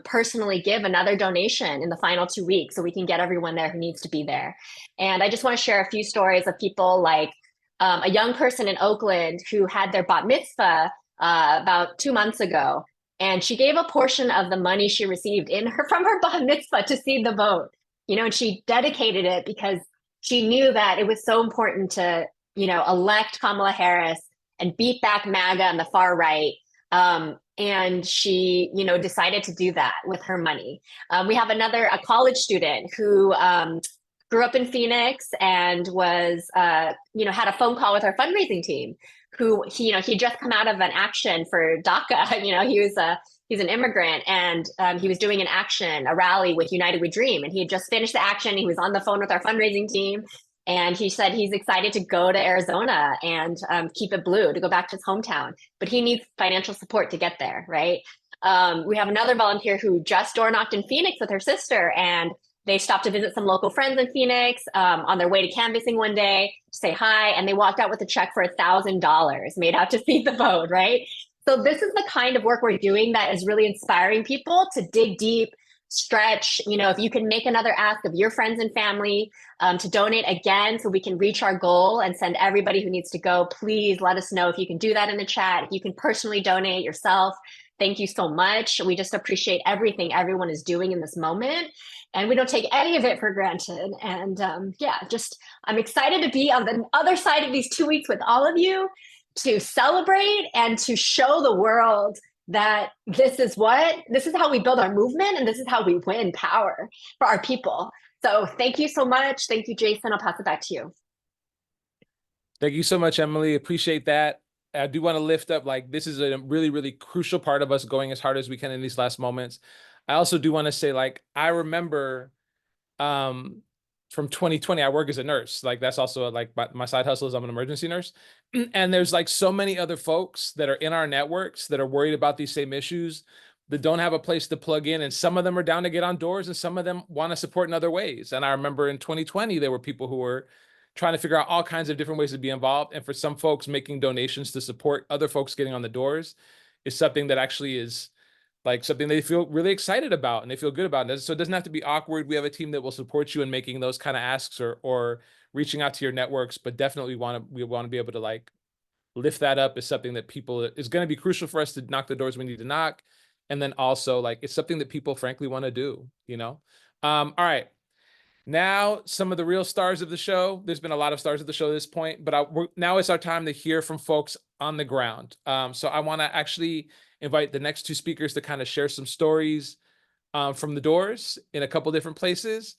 personally give another donation in the final 2 weeks so we can get everyone there who needs to be there? And I just want to share a few stories of people like a young person in Oakland who had their bat mitzvah about 2 months ago. And she gave a portion of the money she received from her bat mitzvah to seed the vote, and she dedicated it because she knew that it was so important to, elect Kamala Harris and beat back MAGA and the far right. And she, decided to do that with her money. We have a college student who grew up in Phoenix and was, had a phone call with our fundraising team. He just come out of an action for DACA. He's an immigrant, and he was doing a rally with United We Dream, and he had just finished the action. He was on the phone with our fundraising team, and he said he's excited to go to Arizona and keep it blue, to go back to his hometown, but he needs financial support to get there, right? We have another volunteer who just door knocked in Phoenix with her sister, and they stopped to visit some local friends in Phoenix on their way to canvassing one day to say hi, and they walked out with a check for $1,000 made out to seed the vote, right? So this is the kind of work we're doing that is really inspiring people to dig deep, stretch. If you can make another ask of your friends and family to donate again so we can reach our goal and send everybody who needs to go, please let us know if you can do that in the chat. If you can personally donate yourself, thank you so much. We just appreciate everything everyone is doing in this moment, and we don't take any of it for granted. And I'm excited to be on the other side of these 2 weeks with all of you, to celebrate and to show the world that this is how we build our movement, and this is how we win power for our people. So thank you so much. Thank you, Jason. I'll pass it back to you. Thank you so much, Emily. Appreciate that. I do want to lift up, this is a really, really crucial part of us going as hard as we can in these last moments. I also do want to say, I remember from 2020, I work as a nurse. That's also my side hustle is I'm an emergency nurse. And there's so many other folks that are in our networks that are worried about these same issues, that don't have a place to plug in. And some of them are down to get on doors, and some of them want to support in other ways. And I remember in 2020, there were people who were trying to figure out all kinds of different ways to be involved. And for some folks, making donations to support other folks getting on the doors is something that actually is something they feel really excited about and they feel good about. So it doesn't have to be awkward. We have a team that will support you in making those kind of asks or reaching out to your networks, but definitely we want to be able to lift that up is something that people is going to be crucial for us to knock the doors we need to knock. And then also like, it's something that people frankly want to do, you know? All right. Now, some of the real stars of the show. There's been a lot of stars of the show at this point, but now it's our time to hear from folks on the ground. So I want to actually invite the next two speakers to kind of share some stories from the doors in a couple different places.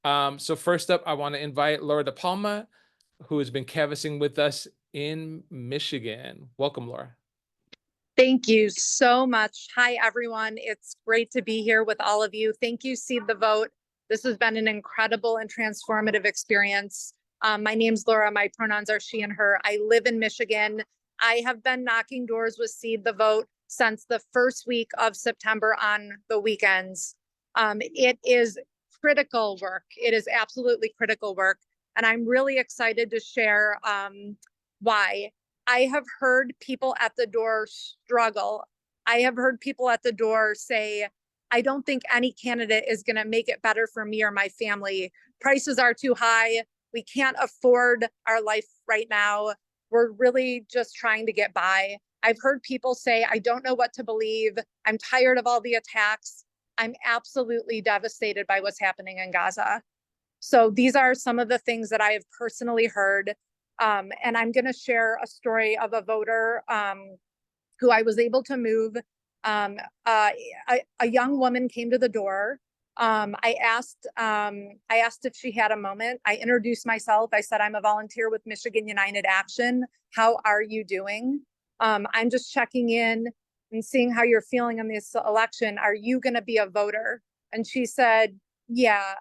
So first up, I want to invite Laura De Palma, who has been canvassing with us in Michigan. Welcome, Laura. Thank you so much. Hi, everyone. It's great to be here with all of you. Thank you, Seed the Vote. This has been an incredible and transformative experience. My name's Laura. My pronouns are she and her. I live in Michigan. I have been knocking doors with Seed the Vote since the first week of September on the weekends. It is critical work. It is absolutely critical work. And I'm really excited to share why. I have heard people at the door struggle. I have heard people at the door say, I don't think any candidate is going to make it better for me or my family. Prices are too high. We can't afford our life right now. We're really just trying to get by. I've heard people say, I don't know what to believe. I'm tired of all the attacks. I'm absolutely devastated by what's happening in Gaza. So these are some of the things that I have personally heard. And I'm going to share a story of a voter who I was able to move. A young woman came to the door. I asked if she had a moment. I introduced myself. I said, I'm a volunteer with Michigan United Action. How are you doing? I'm just checking in and seeing how you're feeling in this election. Are you going to be a voter? And she said, yeah.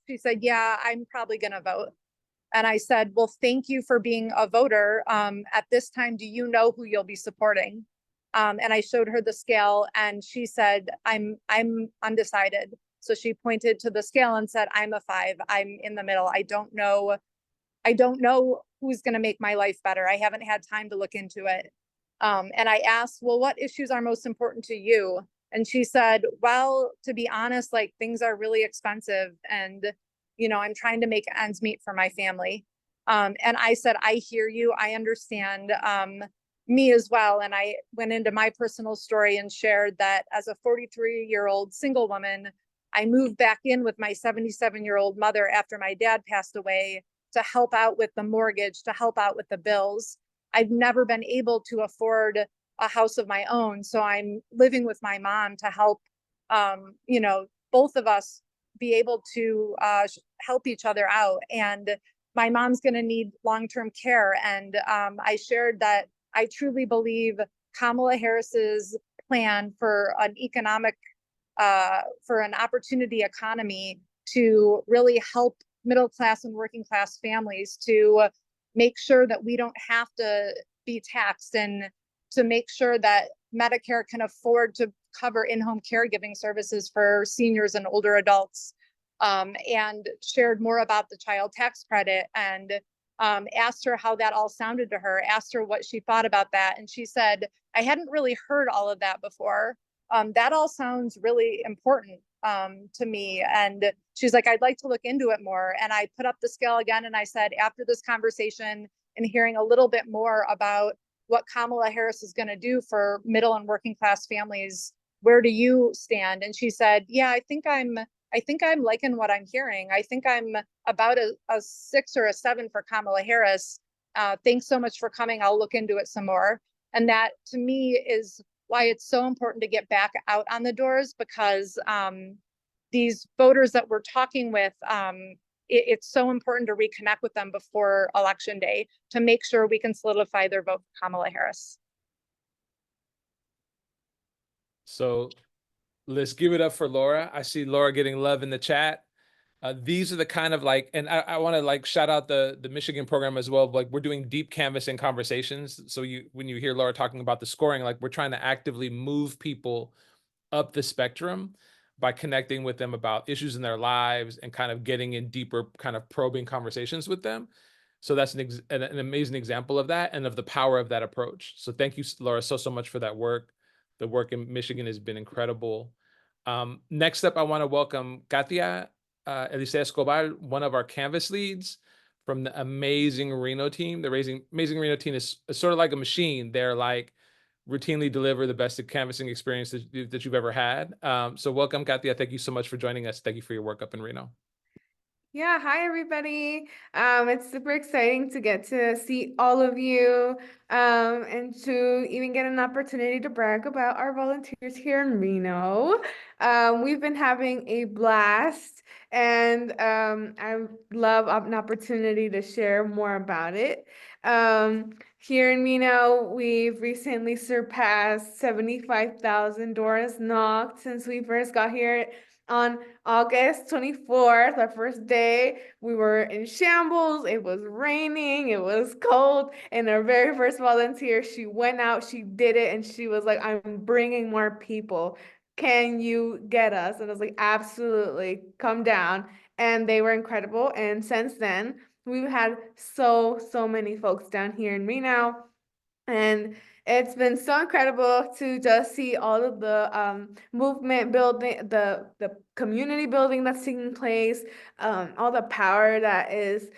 She said, yeah, I'm probably going to vote. And I said, well, thank you for being a voter. At this time, do you know who you'll be supporting? And I showed her the scale and she said, I'm undecided. So she pointed to the scale and said, I'm a 5. I'm in the middle. I don't know who's going to make my life better. I haven't had time to look into it. And I asked, well, what issues are most important to you? And she said, well, to be honest, like things are really expensive and you know, I'm trying to make ends meet for my family. And I said, I hear you. I understand me as well. And I went into my personal story and shared that as a 43-year-old single woman, I moved back in with my 77-year-old mother after my dad passed away to help out with the mortgage, to help out with the bills. I've never been able to afford a house of my own. So I'm living with my mom to help, you know, both of us be able to help each other out. And my mom's going to need long-term care. And I shared that I truly believe Kamala Harris's plan for an economic, for an opportunity economy to really help middle class and working class families to make sure that we don't have to be taxed and to make sure that Medicare can afford to cover in-home caregiving services for seniors and older adults, and shared more about the child tax credit and asked her how that all sounded to her, asked her what she thought about that. And she said, I hadn't really heard all of that before. That all sounds really important to me. And she's like, I'd like to look into it more. And I put up the scale again. And I said, after this conversation and hearing a little bit more about what Kamala Harris is going to do for middle and working class families, where do you stand? And she said, yeah, I think I'm liking what I'm hearing. I think I'm about a 6 or a 7 for Kamala Harris. Thanks so much for coming. I'll look into it some more. And that to me is why it's so important to get back out on the doors, because these voters that we're talking with, it's so important to reconnect with them before Election Day to make sure we can solidify their vote for Kamala Harris. So let's give it up for Laura. I see Laura getting love in the chat. These are the kind of like, and I want to like shout out the Michigan program as well. Like we're doing deep canvassing conversations. So when you hear Laura talking about the scoring, like we're trying to actively move people up the spectrum by connecting with them about issues in their lives and kind of getting in deeper kind of probing conversations with them. So that's an amazing example of that and of the power of that approach. So thank you, Laura, so much for that work. The work in Michigan has been incredible. Next up, I want to welcome Katia Elise Escobar, one of our Canvas leads from the amazing Reno team. The amazing Reno team is sort of like a machine. They're like routinely deliver the best canvassing experience that you've ever had. So welcome, Katia. Thank you so much for joining us. Thank you for your work up in Reno. Yeah, hi everybody. It's super exciting to get to see all of you and to even get an opportunity to brag about our volunteers here in Reno. We've been having a blast, and I love an opportunity to share more about it. Here in Reno, we've recently surpassed 75,000 doors knocked since we first got here on August 24th, our first day. We were in shambles. It was raining. It was cold. And our very first volunteer, she went out, she did it, and she was like, I'm bringing more people. Can you get us? And I was like, absolutely, come down. And they were incredible. And since then, we've had so many folks down here in Reno. And it's been so incredible to just see all of the movement building, the community building that's taking place, all the power that is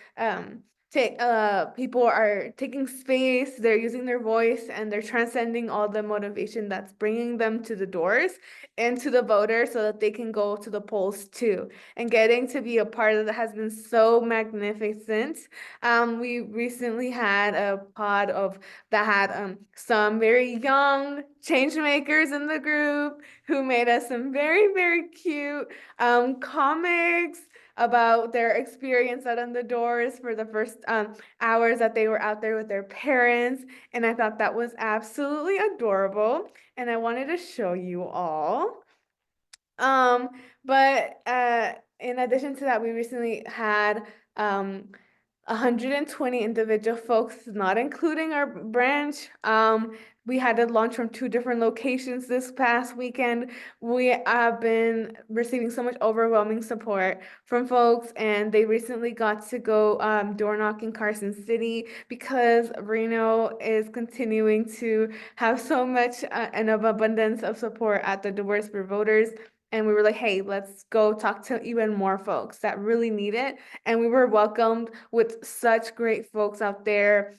people are taking space, they're using their voice, and they're transcending all the motivation that's bringing them to the doors and to the voters so that they can go to the polls too. And getting to be a part of that has been so magnificent. We recently had a pod that had some very young change makers in the group who made us some very cute comics about their experience out on the doors for the first hours that they were out there with their parents. And I thought that was absolutely adorable. And I wanted to show you all. But in addition to that, we recently had 120 individual folks, not including our branch. We had a launch from 2 different locations this past weekend. We have been receiving so much overwhelming support from folks, and they recently got to go door knock in Carson City because Reno is continuing to have so much and of abundance of support at the doors for voters. And we were like, hey, let's go talk to even more folks that really need it. And we were welcomed with such great folks out there.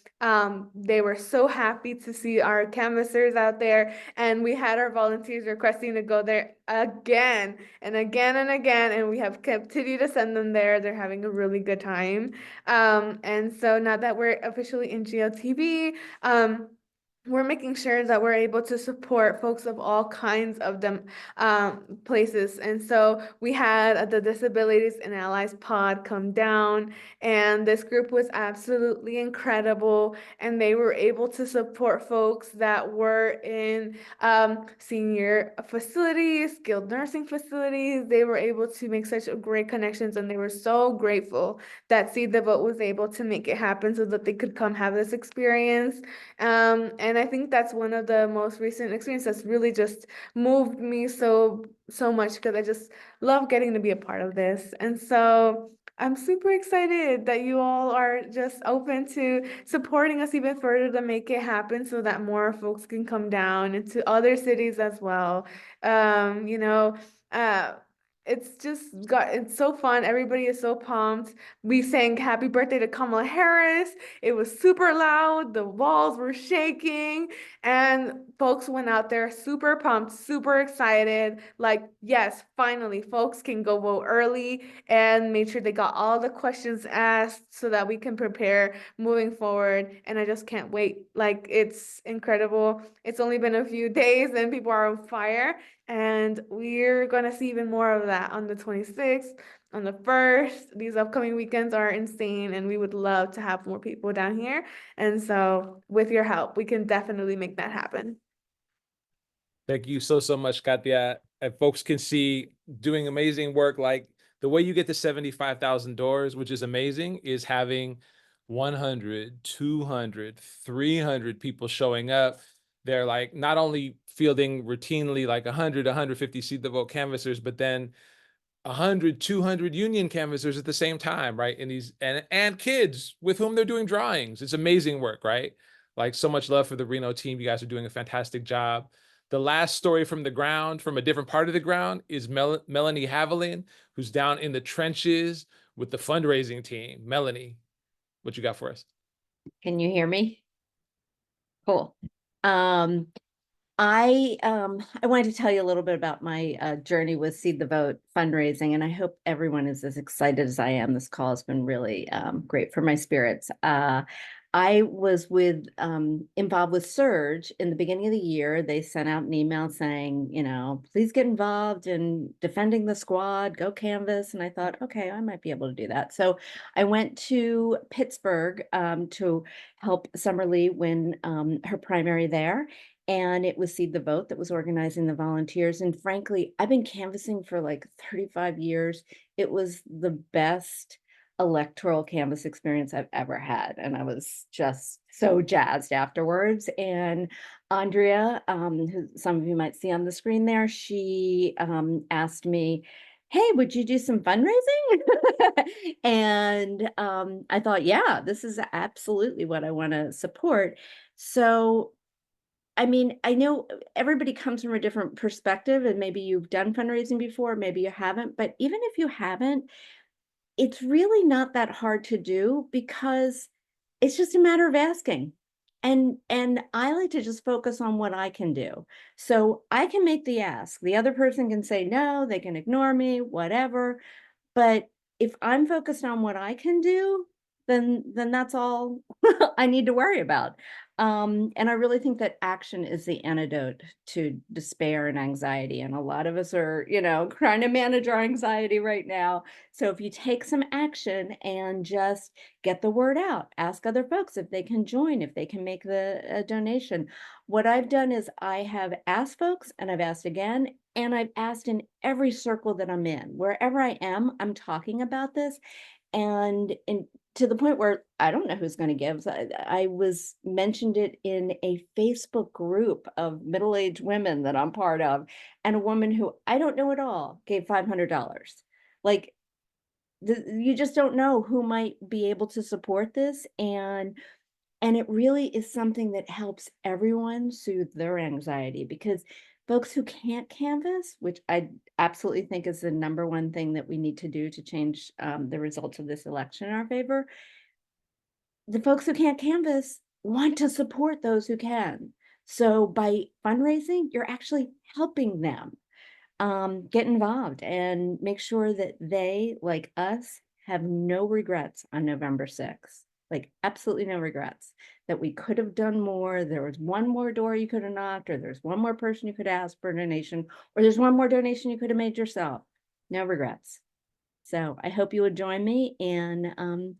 They were so happy to see our canvassers out there. And we had our volunteers requesting to go there again and again and again. And we have continued to send them there. They're having a really good time. And so now that we're officially in GLTV, we're making sure that we're able to support folks of all kinds of them places. And so we had the Disabilities and Allies pod come down, and this group was absolutely incredible. And they were able to support folks that were in senior facilities, skilled nursing facilities. They were able to make such great connections, and they were so grateful that See the Vote was able to make it happen so that they could come have this experience. And I think that's one of the most recent experiences that's really just moved me so much, because I just love getting to be a part of this. And so I'm super excited that you all are just open to supporting us even further to make it happen so that more folks can come down into other cities as well. It's so fun. Everybody is so pumped. We sang happy birthday to Kamala Harris. It was super loud. The walls were shaking, and folks went out there super pumped, super excited. Like, yes, finally, folks can go vote early, and made sure they got all the questions asked so that we can prepare moving forward. And I just can't wait. Like, it's incredible. It's only been a few days and people are on fire. And we're going to see even more of that on the 26th, on the 1st. These upcoming weekends are insane, and we would love to have more people down here. And so with your help, we can definitely make that happen. Thank you so much, Katia. And folks can see doing amazing work. Like the way you get to 75,000 doors, which is amazing, is having 100, 200, 300 people showing up. They're like not only fielding routinely like 100, 150 See the Vote canvassers, but then 100, 200 union canvassers at the same time, right? And these and kids with whom they're doing drawings. It's amazing work, right? Like so much love for the Reno team. You guys are doing a fantastic job. The last story from the ground, from a different part of the ground, is Melanie Haviland, who's down in the trenches with the fundraising team. Melanie. What you got for us? Can you hear me? Cool. I wanted to tell you a little bit about my journey with Seed the Vote fundraising, and I hope everyone is as excited as I am. This call has been really great for my spirits. I was involved with Surge in the beginning of the year. They sent out an email saying, please get involved in defending the squad, go canvas. And I thought, okay, I might be able to do that. So I went to Pittsburgh to help Summer Lee win her primary there. And it was Seed the Vote that was organizing the volunteers. And frankly, I've been canvassing for like 35 years. It was the best electoral canvas experience I've ever had. And I was just so jazzed afterwards. And Andrea, who some of you might see on the screen there, she asked me, hey, would you do some fundraising? And I thought, yeah, this is absolutely what I want to support. So I mean, I know everybody comes from a different perspective, and maybe you've done fundraising before, maybe you haven't, but even if you haven't, it's really not that hard to do because it's just a matter of asking. And I like to just focus on what I can do. So I can make the ask. The other person can say no, they can ignore me, whatever. But if I'm focused on what I can do, then that's all I need to worry about. And I really think that action is the antidote to despair and anxiety. And a lot of us are, trying to manage our anxiety right now. So if you take some action and just get the word out, ask other folks if they can join, if they can make the donation. What I've done is I have asked folks, and I've asked again, and I've asked in every circle that I'm in. Wherever I am, I'm talking about this. And to the point where I don't know who's going to give. I was mentioned it in a Facebook group of middle-aged women that I'm part of, and a woman who I don't know at all gave $500. Like, you just don't know who might be able to support this. And it really is something that helps everyone soothe their anxiety, because folks who can't canvass, which I absolutely think is the number one thing that we need to do to change the results of this election in our favor, the folks who can't canvass want to support those who can. So by fundraising, you're actually helping them get involved and make sure that they, like us, have no regrets on November 6th. Like, absolutely no regrets that we could have done more. There was one more door you could have knocked, or there's one more person you could ask for a donation, or there's one more donation you could have made yourself. No regrets. So I hope you would join me in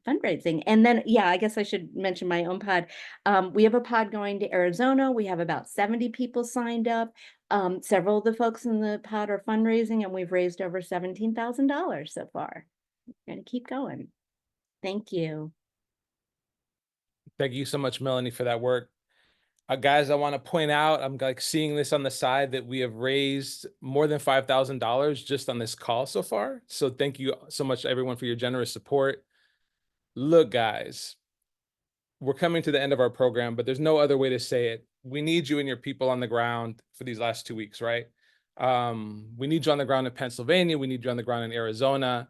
fundraising. And then, yeah, I guess I should mention my own pod. We have a pod going to Arizona. We have about 70 people signed up. Several of the folks in the pod are fundraising, and we've raised over $17,000 so far. We're going to keep going. Thank you. Thank you so much, Melanie, for that work. Guys, I want to point out, I'm like seeing this on the side, that we have raised more than $5,000 just on this call so far. So thank you so much, everyone, for your generous support. Look, guys, we're coming to the end of our program, but there's no other way to say it. We need you and your people on the ground for these last 2 weeks, right? We need you on the ground in Pennsylvania. We need you on the ground in Arizona.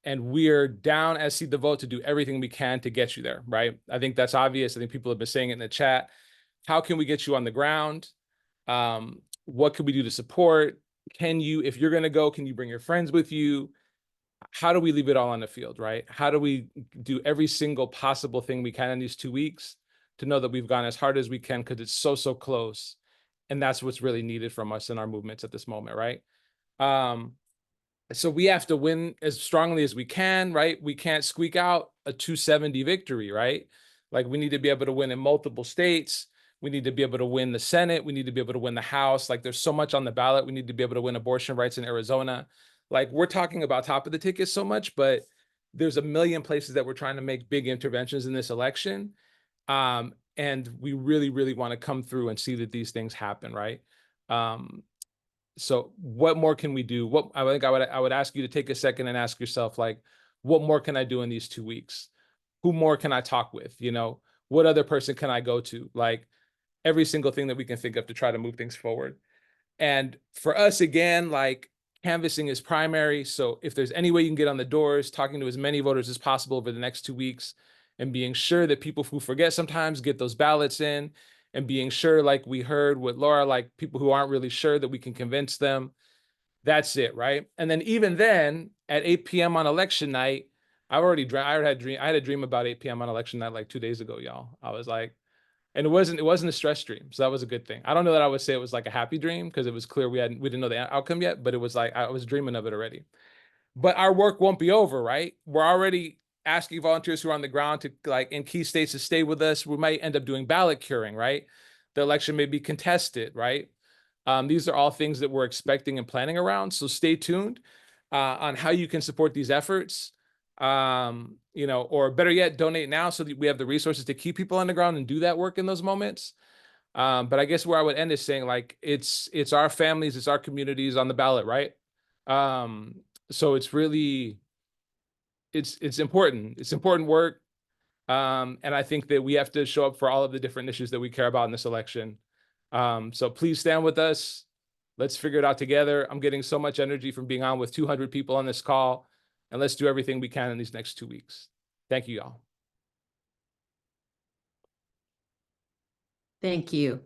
And we're down as Seed the Vote to do everything we can to get you there, right? I think that's obvious. I think people have been saying it in the chat. How can we get you on the ground? What can we do to support? If you're going to go, can you bring your friends with you? How do we leave it all on the field, right? How do we do every single possible thing we can in these 2 weeks to know that we've gone as hard as we can, because it's so, so close. And that's what's really needed from us in our movements at this moment, right? So we have to win as strongly as we can, right? We can't squeak out a 270 victory, right? Like, we need to be able to win in multiple states. We need to be able to win the Senate. We need to be able to win the House. Like, there's so much on the ballot. We need to be able to win abortion rights in Arizona. Like, we're talking about top of the ticket so much, but there's a million places that we're trying to make big interventions in this election. And we really, really want to come through and see that these things happen, right? So what more can we do? I think I would ask you to take a second and ask yourself, like, what more can I do in these 2 weeks? Who more can I talk with? What other person can I go to? Like, every single thing that we can think of to try to move things forward. And for us, again, like, Canvassing is primary. So if there's any way you can get on the doors, talking to as many voters as possible over the next 2 weeks, and being sure that people who forget sometimes get those ballots in, and being sure, like we heard with Laura, like people who aren't really sure, that we can convince them. That's it, right? And then even then, at 8 p.m. on election night, I had a dream about 8 p.m. on election night like 2 days ago, y'all. I was like, and it wasn't a stress dream, so that was a good thing. I don't know that I would say it was like a happy dream, because it was clear we didn't know the outcome yet, but it was like I was dreaming of it already. But our work won't be over, right? We're already asking volunteers who are on the ground to, like, in key states, to stay with us. We might end up doing ballot curing, right? The election may be contested, right? These are all things that we're expecting and planning around. So stay tuned on how you can support these efforts. Or better yet, donate now so that we have the resources to keep people on the ground and do that work in those moments. But I guess where I would end is saying, like, it's our families, it's our communities on the ballot, right? So it's really, it's important. It's important work. And I think that we have to show up for all of the different issues that we care about in this election. So please stand with us. Let's figure it out together. I'm getting so much energy from being on with 200 people on this call, and let's do everything we can in these next 2 weeks. Thank you, y'all. Thank you.